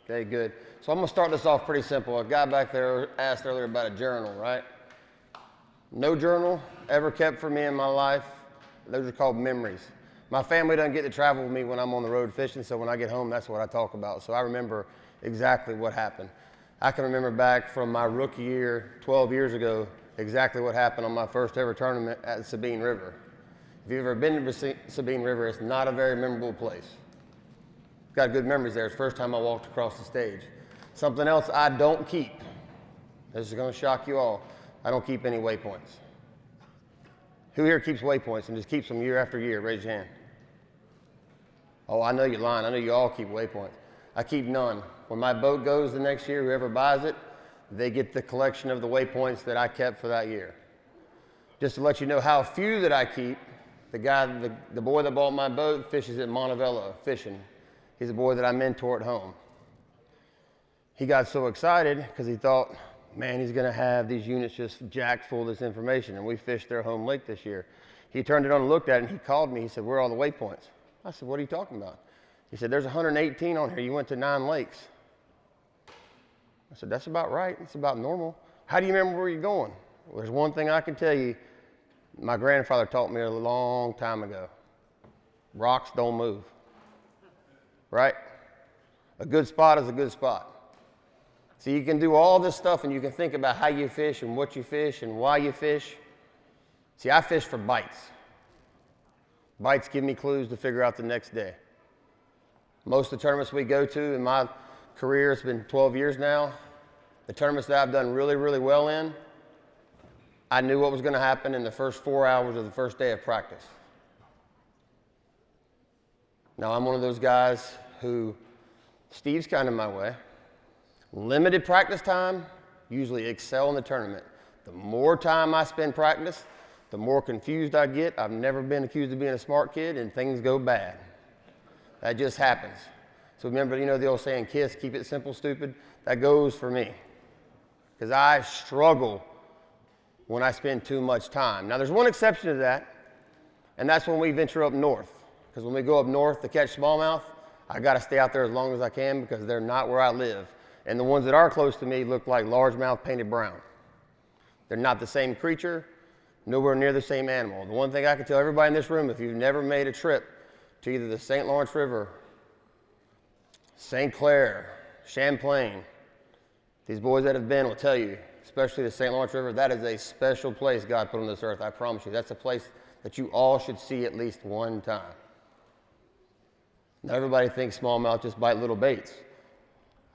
Okay, good. So I'm going to start this off pretty simple. A guy back there asked earlier about a journal, right? No journal ever kept for me in my life. Those are called memories. My family doesn't get to travel with me when I'm on the road fishing, so when I get home, that's what I talk about. So I remember exactly what happened. I can remember back from my rookie year, 12 years ago, exactly what happened on my first ever tournament at the Sabine River. If you've ever been to Sabine River, it's not a very memorable place. Got good memories there. It's the first time I walked across the stage. Something else I don't keep. This is going to shock you all. I don't keep any waypoints. Who here keeps waypoints and just keeps them year after year? Raise your hand. Oh, I know you're lying. I know you all keep waypoints. I keep none. When my boat goes the next year, whoever buys it, they get the collection of the waypoints that I kept for that year. Just to let you know how few that I keep, the boy that bought my boat fishes at Montevello fishing. He's a boy that I mentor at home. He got so excited because he thought, man, he's going to have these units just jacked full of this information. And we fished their home lake this year. He turned it on and looked at it, and he called me. He said, where are all the waypoints? I said, what are you talking about? He said, there's 118 on here. You went to 9 lakes. I said, that's about right. It's about normal. How do you remember where you're going? Well, there's one thing I can tell you. My grandfather taught me a long time ago. Rocks don't move. Right? A good spot is a good spot. So you can do all this stuff and you can think about how you fish and what you fish and why you fish. See, I fish for bites. Bites give me clues to figure out the next day. Most of the tournaments we go to in my career, it's been 12 years now, the tournaments that I've done really, really well in, I knew what was going to happen in the first 4 hours of the first day of practice. Now, I'm one of those guys who, Steve's kind of my way. Limited practice time, usually excel in the tournament. The more time I spend practice, the more confused I get. I've never been accused of being a smart kid, and things go bad. That just happens. So remember, you know the old saying, KISS, keep it simple, stupid? That goes for me. Because I struggle when I spend too much time. Now, there's one exception to that, and that's when we venture up north. Because when we go up north to catch smallmouth, I got to stay out there as long as I can because they're not where I live. And the ones that are close to me look like largemouth painted brown. They're not the same creature, nowhere near the same animal. The one thing I can tell everybody in this room, if you've never made a trip to either the St. Lawrence River, St. Clair, Champlain, these boys that have been will tell you, especially the St. Lawrence River, that is a special place God put on this earth, I promise you. That's a place that you all should see at least one time. Now, everybody thinks smallmouth just bite little baits.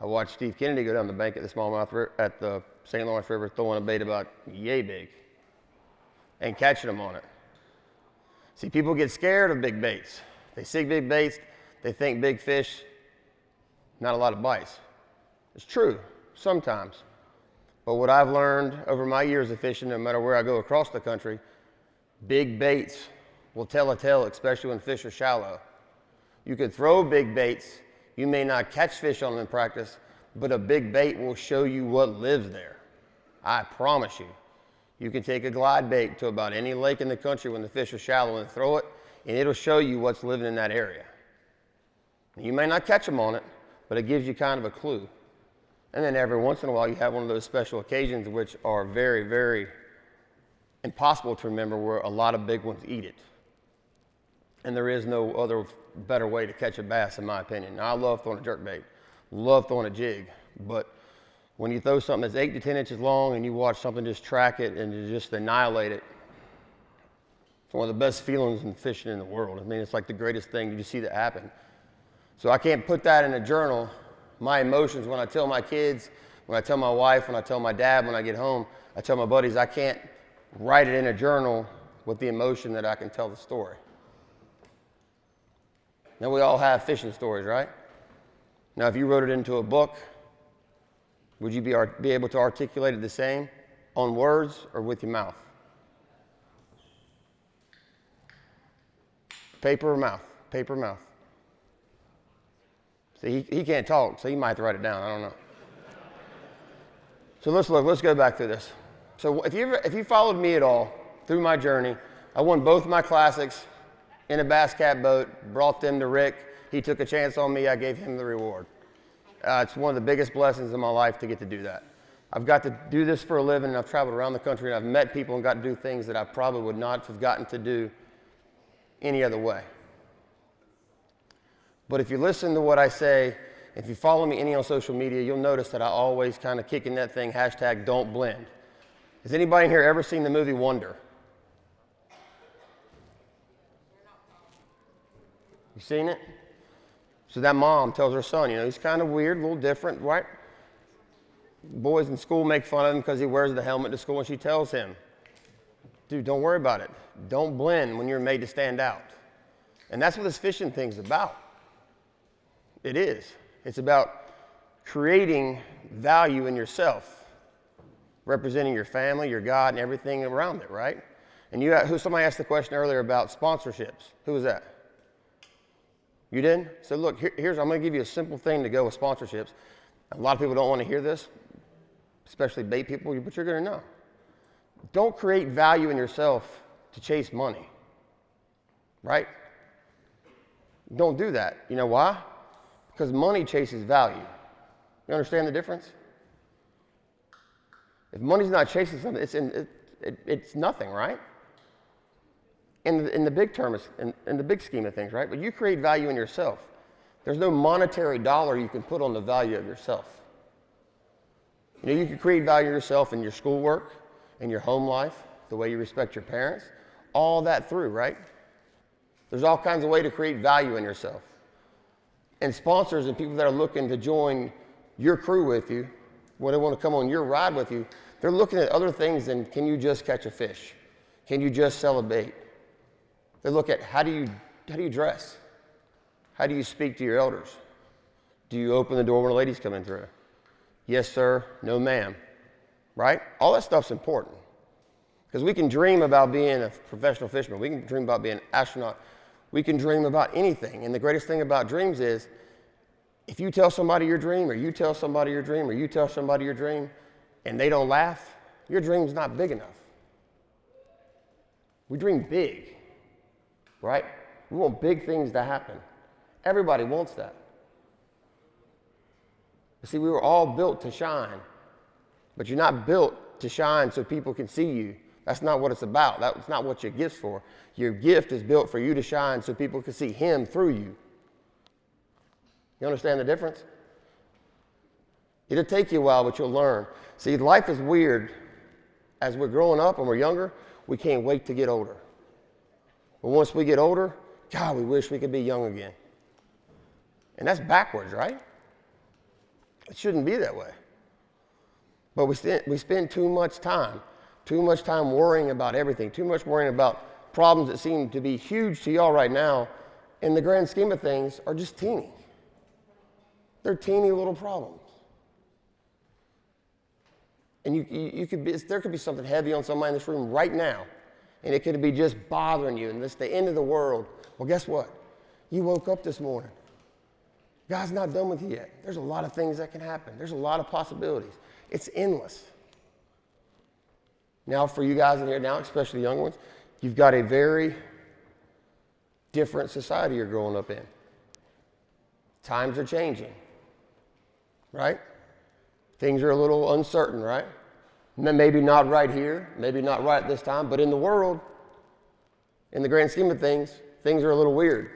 I watched Steve Kennedy go down the bank at the St. Lawrence River throwing a bait about yay big and catching them on it. See, people get scared of big baits. They see big baits, they think big fish, not a lot of bites. It's true, sometimes. But what I've learned over my years of fishing, no matter where I go across the country, big baits will tell a tale, especially when fish are shallow. You could throw big baits. You may not catch fish on them in practice, but a big bait will show you what lives there. I promise you. You can take a glide bait to about any lake in the country when the fish are shallow and throw it, and it'll show you what's living in that area. You may not catch them on it, but it gives you kind of a clue. And then every once in a while, you have one of those special occasions which are very, very impossible to remember, where a lot of big ones eat it. And there is no other better way to catch a bass, in my opinion. Now, I love throwing a jerkbait, love throwing a jig, but when you throw something that's 8 to 10 inches long and you watch something just track it and just annihilate it, it's one of the best feelings in fishing in the world. I mean, it's like the greatest thing to see that happen. So I can't put that in a journal. My emotions, when I tell my kids, when I tell my wife, when I tell my dad, when I get home, I tell my buddies, I can't write it in a journal with the emotion that I can tell the story. Now, we all have fishing stories, right? Now, if you wrote it into a book, would you be able to articulate it the same on words or with your mouth? Paper or mouth? Paper or mouth? See, he can't talk, so he might have to write it down. I don't know. So let's go back through this. So if you followed me at all through my journey, I won both my classics in a Basscat boat, brought them to Rick. He took a chance on me. I gave him the reward. It's one of the biggest blessings in my life to get to do that. I've got to do this for a living, and I've traveled around the country, and I've met people and got to do things that I probably would not have gotten to do any other way. But if you listen to what I say, if you follow me any on social media, you'll notice that I always kind of kick in that thing, hashtag don't blend. Has anybody in here ever seen the movie Wonder? You seen it? So that mom tells her son, you know, he's kind of weird, a little different, right? Boys in school make fun of him because he wears the helmet to school, and she tells him, dude, don't worry about it. Don't blend when you're made to stand out. And that's what this fishing thing's about. It is. It's about creating value in yourself, representing your family, your God, and everything around it, right? And somebody asked the question earlier about sponsorships. Who was that? You did? So look, I'm going to give you a simple thing to go with sponsorships. A lot of people don't want to hear this, especially bait people, but you're going to know. Don't create value in yourself to chase money, right? Don't do that. You know why? Because money chases value. You understand the difference? If money's not chasing something, it's nothing, right? In the big term, in the big scheme of things, right? But you create value in yourself. There's no monetary dollar you can put on the value of yourself. You know, you can create value in yourself in your schoolwork, in your home life, the way you respect your parents, all that through, right? There's all kinds of ways to create value in yourself. And sponsors and people that are looking to join your crew with you, when they want to come on your ride with you, they're looking at other things than can you just catch a fish? Can you just sell a bait? They look at how do you dress? How do you speak to your elders? Do you open the door when a lady's coming through? Yes, sir. No, ma'am. Right? All that stuff's important. Because we can dream about being a professional fisherman. We can dream about being an astronaut. We can dream about anything. And the greatest thing about dreams is if you tell somebody your dream, or you tell somebody your dream, or you tell somebody your dream, and they don't laugh, your dream's not big enough. We dream big, right? We want big things to happen. Everybody wants that. But see, we were all built to shine, but you're not built to shine so people can see you. That's not what it's about. That's not what your gift's for. Your gift is built for you to shine so people can see Him through you. You understand the difference? It'll take you a while, but you'll learn. See, life is weird. As we're growing up and we're younger, we can't wait to get older. But once we get older, God, we wish we could be young again. And that's backwards, right? It shouldn't be that way. But we spend too much time worrying about everything, too much worrying about problems that seem to be huge to y'all right now, in the grand scheme of things, are just teeny. They're teeny little problems. And there could be something heavy on somebody in this room right now, and it could be just bothering you, and it's the end of the world. Well, guess what? You woke up this morning. God's not done with you yet. There's a lot of things that can happen. There's a lot of possibilities. It's endless. Now, for you guys in here now, especially the young ones, you've got a very different society you're growing up in. Times are changing, right? Things are a little uncertain, right? Maybe not right here, maybe not right at this time, but in the world, in the grand scheme of things, things are a little weird.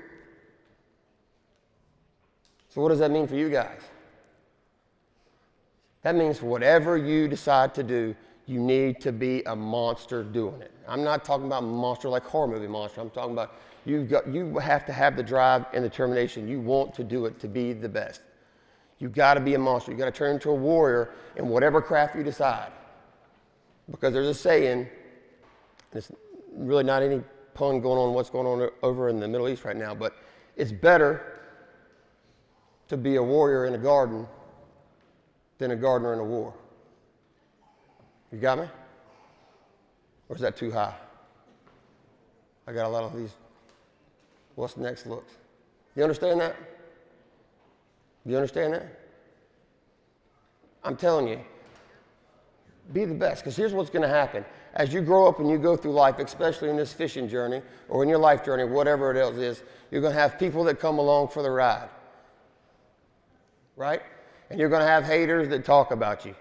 So what does that mean for you guys? That means whatever you decide to do, you need to be a monster doing it. I'm not talking about monster like horror movie monster. I'm talking about you have to have the drive and determination. You want to do it to be the best. You've got to be a monster. You've got to turn into a warrior in whatever craft you decide. Because there's a saying, and it's really not any pun going on what's going on over in the Middle East right now, but it's better to be a warrior in a garden than a gardener in a war. You got me? Or is that too high? I got a lot of these what's next looks. You understand that? You understand that? I'm telling you, be the best, because here's what's going to happen. As you grow up and you go through life, especially in this fishing journey or in your life journey, whatever it is, you're going to have people that come along for the ride. Right? And you're going to have haters that talk about you.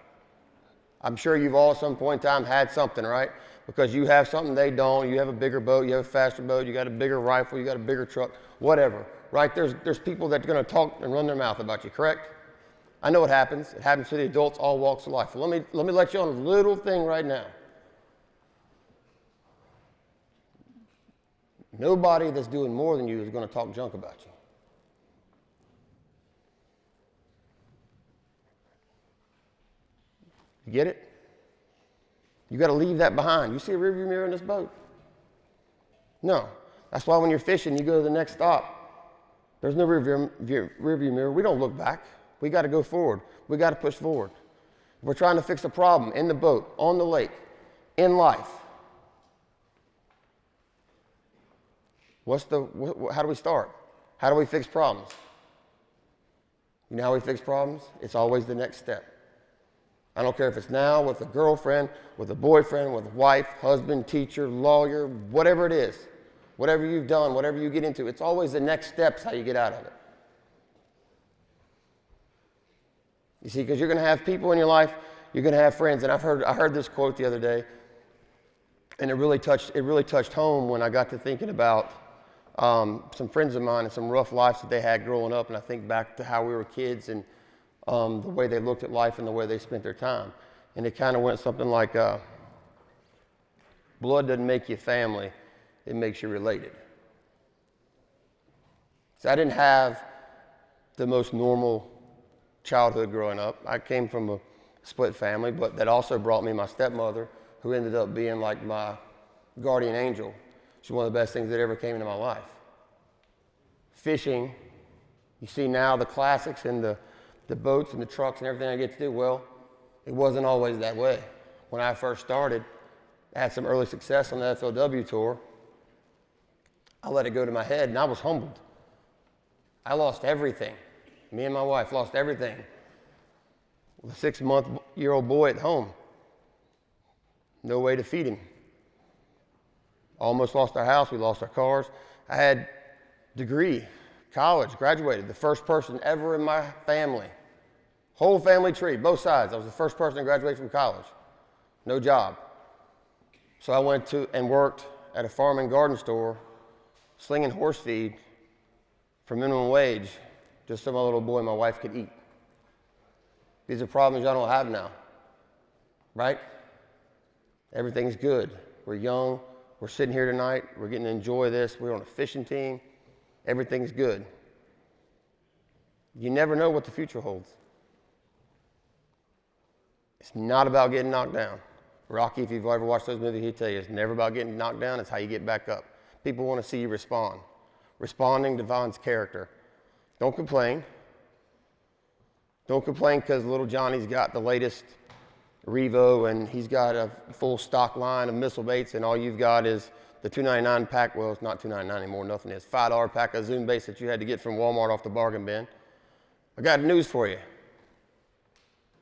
I'm sure you've all at some point in time had something, right? Because you have something they don't. You have a bigger boat, you have a faster boat, you got a bigger rifle, you got a bigger truck, whatever, right? There's people that are going to talk and run their mouth about you, correct? I know it happens. It happens to the adults, all walks of life. Well, let me let you on a little thing right now. Nobody that's doing more than you is going to talk junk about you. You get it? You got to leave that behind. You see a rearview mirror in this boat? No. That's why when you're fishing, you go to the next stop. There's no rearview mirror. We don't look back. We got to go forward. We got to push forward. We're trying to fix a problem in the boat, on the lake, in life. How do we start? How do we fix problems? You know how we fix problems? It's always the next step. I don't care if it's now with a girlfriend, with a boyfriend, with a wife, husband, teacher, lawyer, whatever it is. Whatever you've done, whatever you get into, it's always the next steps how you get out of it. You see, because you're going to have people in your life, you're going to have friends, and I heard this quote the other day, and it really touched home when I got to thinking about some friends of mine and some rough lives that they had growing up, and I think back to how we were kids and the way they looked at life and the way they spent their time. And it kind of went something like, blood doesn't make you family, it makes you related. So I didn't have the most normal childhood growing up. I came from a split family, but that also brought me my stepmother, who ended up being like my guardian angel. She's one of the best things that ever came into my life. Fishing, you see now the classics and the boats and the trucks and everything I get to do. Well, it wasn't always that way. When I first started, I had some early success on the FLW tour. I let it go to my head, and I was humbled. I lost everything. Me and my wife lost everything. With a 6-month-old boy at home. No way to feed him. Almost lost our house. We lost our cars. I had degree, college, graduated. The first person ever in my family. Whole family tree, both sides. I was the first person to graduate from college. No job. So I went to and worked at a farm and garden store, slinging horse feed for minimum wage, just so my little boy and my wife could eat. These are problems y'all don't have now, right? Everything's good. We're young. We're sitting here tonight. We're getting to enjoy this. We're on a fishing team. Everything's good. You never know what the future holds. It's not about getting knocked down. Rocky, if you've ever watched those movies, he'll tell you it's never about getting knocked down. It's how you get back up. People want to see you respond. Responding defines character. Don't complain. Don't complain because little Johnny's got the latest Revo and he's got a full stock line of missile baits, and all you've got is the $2.99 pack. Well, it's not $2.99 anymore. Nothing is. $5 pack of Zoom baits that you had to get from Walmart off the bargain bin. I got news for you.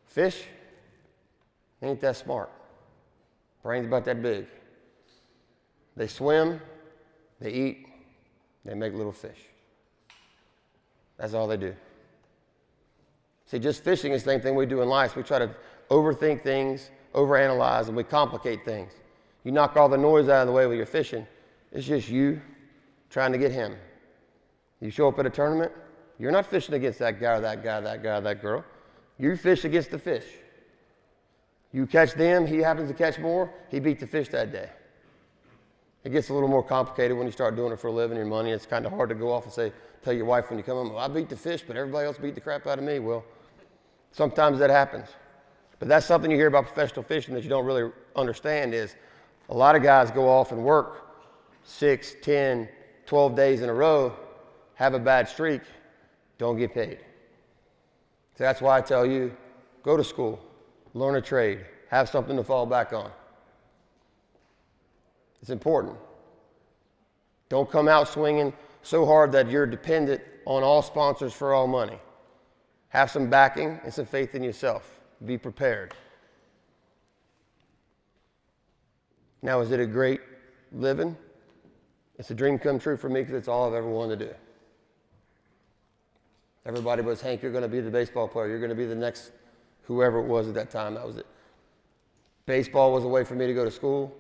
Fish ain't that smart. Brain's about that big. They swim, they eat, they make little fish. That's all they do. See, just fishing is the same thing we do in life. We try to overthink things, overanalyze, and we complicate things. You knock all the noise out of the way when you're fishing. It's just you trying to get him. You show up at a tournament, you're not fishing against that guy or that guy, that guy or that girl. You fish against the fish. You catch them, he happens to catch more, he beat the fish that day. It gets a little more complicated when you start doing it for a living and money. It's kind of hard to go off and say, tell your wife when you come home, well, I beat the fish, but everybody else beat the crap out of me. Well, sometimes that happens. But that's something you hear about professional fishing that you don't really understand is a lot of guys go off and work 6, 10, 12 days in a row, have a bad streak, don't get paid. So that's why I tell you, go to school, learn a trade, have something to fall back on. It's important. Don't come out swinging so hard that you're dependent on all sponsors for all money. Have some backing and some faith in yourself. Be prepared. Now, is it a great living? It's a dream come true for me because it's all I've ever wanted to do. Everybody was, Hank, you're going to be the baseball player. You're going to be the next whoever it was at that time. That was it. Baseball was a way for me to go to school.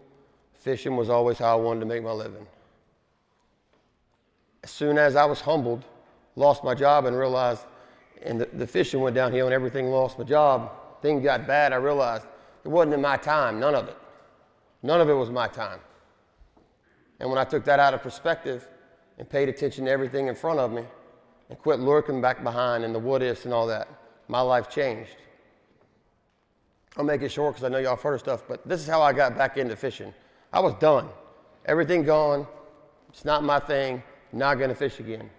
Fishing was always how I wanted to make my living. As soon as I was humbled, lost my job and realized, and the fishing went downhill and everything lost my job, things got bad, I realized it wasn't in my time, none of it. None of it was my time. And when I took that out of perspective and paid attention to everything in front of me and quit lurking back behind and the what ifs and all that, my life changed. I'll make it short because I know y'all have heard of stuff, but this is how I got back into fishing. I was done. Everything gone. It's not my thing. Not going to fish again.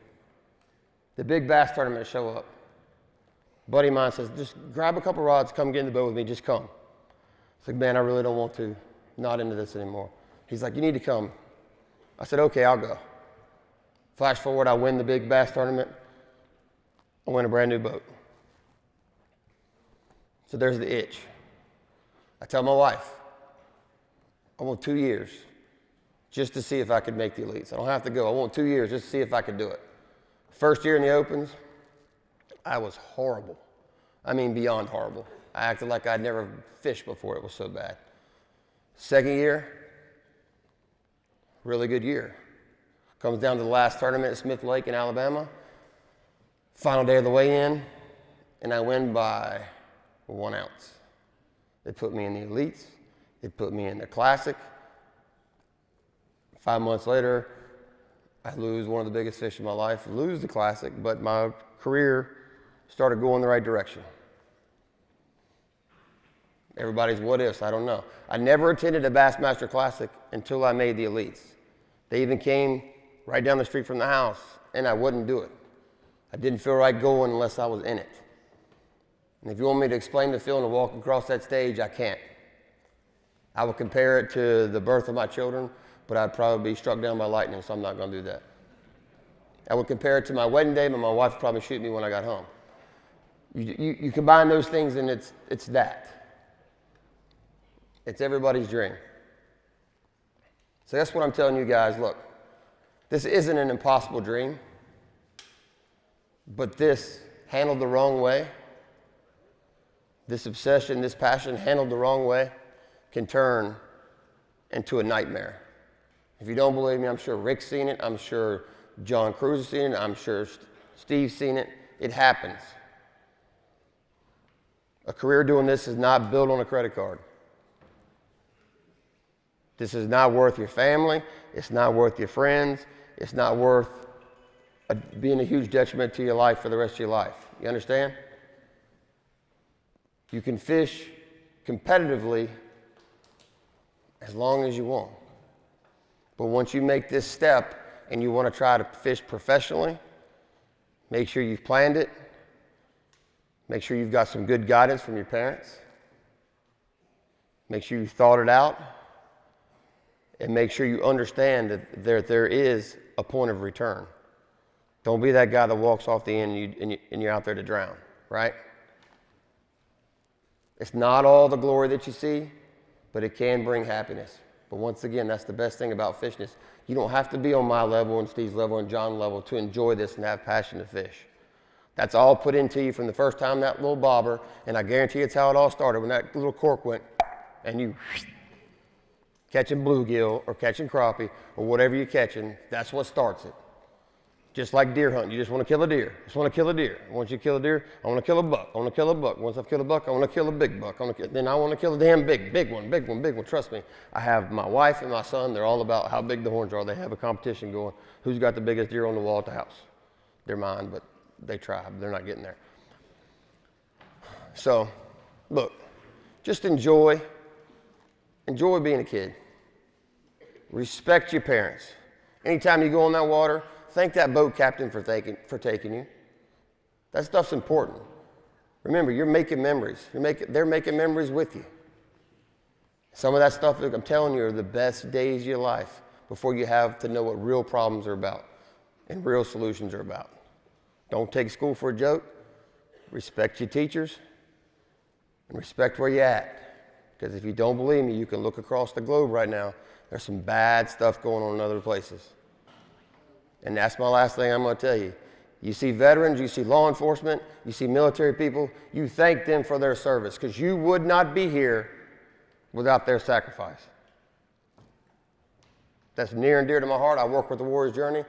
The big bass tournament show up. A buddy of mine says, just grab a couple rods, come get in the boat with me, just come. I said, man, I really don't want to. Not into this anymore. He's like, you need to come. I said, okay, I'll go. Flash forward, I win the big bass tournament. I win a brand new boat. So there's the itch. I tell my wife, I want 2 years just to see if I could make the elites. I don't have to go. I want 2 years just to see if I could do it. First year in the Opens, I was horrible. I mean, beyond horrible. I acted like I'd never fished before. It was so bad. Second year, really good year. Comes down to the last tournament at Smith Lake in Alabama. Final day of the weigh-in, and I win by 1 ounce. They put me in the elites. They put me in the classic. 5 months later, I lose one of the biggest fish of my life, lose the classic, but my career started going the right direction. Everybody's what ifs, I don't know. I never attended a Bassmaster Classic until I made the elites. They even came right down the street from the house, and I wouldn't do it. I didn't feel right going unless I was in it. And if you want me to explain the feeling of walking across that stage, I can't. I would compare it to the birth of my children, but I'd probably be struck down by lightning, so I'm not going to do that. I would compare it to my wedding day, but my wife would probably shoot me when I got home. You combine those things, and it's that. It's everybody's dream. So that's what I'm telling you guys. Look, this isn't an impossible dream, but this, handled the wrong way, this obsession, this passion, handled the wrong way, can turn into a nightmare. If you don't believe me, I'm sure Rick's seen it. I'm sure John Cruz has seen it. I'm sure Steve's seen it. It happens. A career doing this is not built on a credit card. This is not worth your family. It's not worth your friends. It's not worth being a huge detriment to your life for the rest of your life. You understand? You can fish competitively as long as you want. But once you make this step and you want to try to fish professionally, make sure you've planned it. Make sure you've got some good guidance from your parents. Make sure you've thought it out. And make sure you understand that there is a point of return. Don't be that guy that walks off the end and you're out there to drown, right? It's not all the glory that you see, but it can bring happiness. But once again, that's the best thing about fishing is you don't have to be on my level and Steve's level and John's level to enjoy this and have passion to fish. That's all put into you from the first time that little bobber, and I guarantee it's how it all started when that little cork went and you catching bluegill or catching crappie or whatever you're catching, that's what starts it. Just like deer hunting, you just want to kill a deer. Just want to kill a deer. Once you kill a deer, I want to kill a buck. I want to kill a buck. Once I've killed a buck, I want to kill a big buck. Then I want to kill a damn big one. Trust me, I have my wife and my son. They're all about how big the horns are. They have a competition going. Who's got the biggest deer on the wall at the house? They're mine, but they try. They're not getting there. So, look, just enjoy being a kid. Respect your parents. Anytime you go on that water, thank that boat captain for taking you. That stuff's important. Remember, you're making memories. They're making memories with you. Some of that stuff, I'm telling you, are the best days of your life before you have to know what real problems are about and real solutions are about. Don't take school for a joke. Respect your teachers and respect where you're at. Because if you don't believe me, you can look across the globe right now. There's some bad stuff going on in other places. And that's my last thing I'm going to tell you. You see veterans, you see law enforcement, you see military people, you thank them for their service because you would not be here without their sacrifice. That's near and dear to my heart. I work with the Warrior's Journey.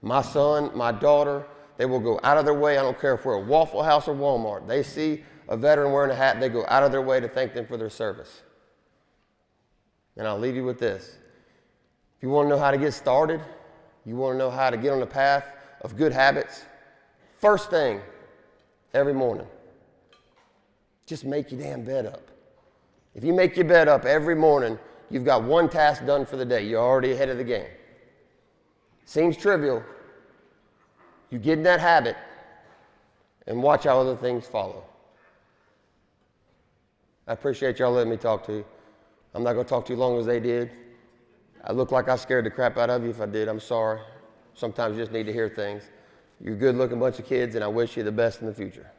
My son, my daughter, they will go out of their way. I don't care if we're at Waffle House or Walmart. They see a veteran wearing a hat, they go out of their way to thank them for their service. And I'll leave you with this. If you want to know how to get started, you want to know how to get on the path of good habits, first thing every morning, just make your damn bed up. If you make your bed up every morning, you've got one task done for the day. You're already ahead of the game. Seems trivial. You get in that habit and watch how other things follow. I appreciate y'all letting me talk to you. I'm not going to talk too long as they did. I look like I scared the crap out of you. If I did, I'm sorry. Sometimes you just need to hear things. You're a good-looking bunch of kids, and I wish you the best in the future.